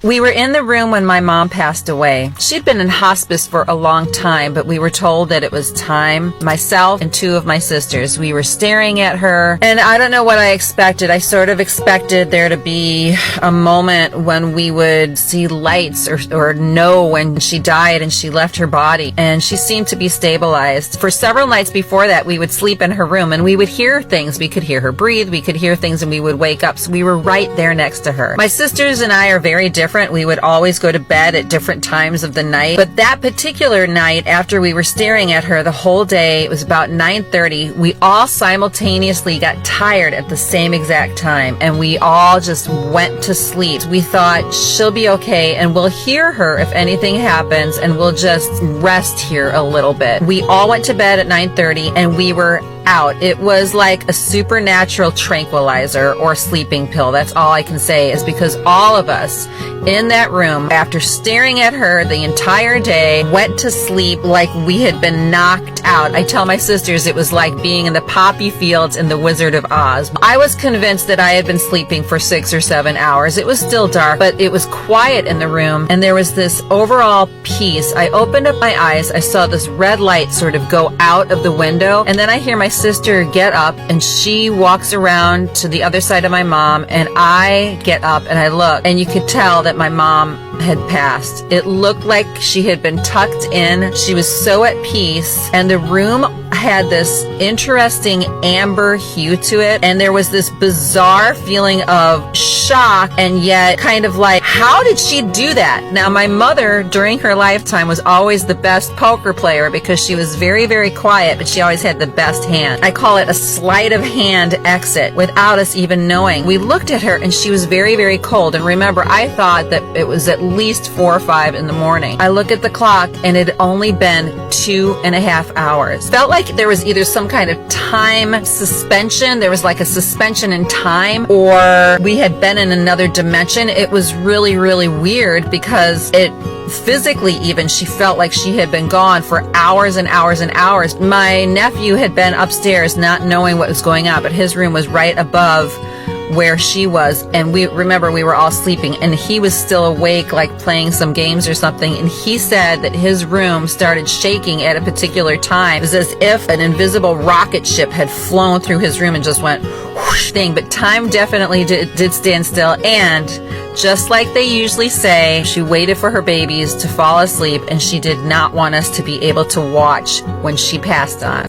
We were in the room when my mom passed away. She'd been in hospice for a long time, but we were told that it was time. Myself and two of my sisters, we were staring at her, and I don't know what I expected. I sort of expected there to be a moment when we would see lights or know when she died and she left her body, and she seemed to be stabilized. For several nights before that, we would sleep in her room and we would hear things. We could hear her breathe, we could hear things, and we would wake up. So we were right there next to her. My sisters and I are very different. We would always go to bed at different times of the night. But that particular night, after we were staring at her the whole day, it was about 9:30, we all simultaneously got tired at the same exact time, and we all just went to sleep. We thought, she'll be okay, and we'll hear her if anything happens, and we'll just rest here a little bit. We all went to bed at 9:30, and we were out. It was like a supernatural tranquilizer or sleeping pill. That's all I can say, is because all of us in that room, after staring at her the entire day, went to sleep like we had been knocked out. I tell my sisters it was like being in the poppy fields in The Wizard of Oz. I was convinced that I had been sleeping for 6 or 7 hours. It was still dark, but it was quiet in the room, and there was this overall peace. I opened up my eyes, I saw this red light sort of go out of the window, and then I hear my sister get up, and she walks around to the other side of my mom, and I get up and I look, and you could tell that my mom had passed. It looked like she had been tucked in. She was so at peace, and the room had this interesting amber hue to it, and there was this bizarre feeling of shock, and yet kind of like, how did she do that? Now, my mother during her lifetime was always the best poker player because she was very, very quiet, but she always had the best hand. I call it a sleight of hand exit without us even knowing. We looked at her and she was very, very cold, and remember, I thought that it was at least 4 or 5 in the morning. I look at the clock and it had only been 2.5 hours. Felt like there was either some kind of time suspension, there was like a suspension in time, or we had been in another dimension. It was really, really weird because it physically even, she felt like she had been gone for hours and hours and hours. My nephew had been upstairs not knowing what was going on, but his room was right above where she was, and we were all sleeping, and he was still awake, like playing some games or something, and he said that his room started shaking at a particular time. It was as if an invisible rocket ship had flown through his room and just went whoosh thing. But time definitely did stand still, and just like they usually say, she waited for her babies to fall asleep, and she did not want us to be able to watch when she passed on.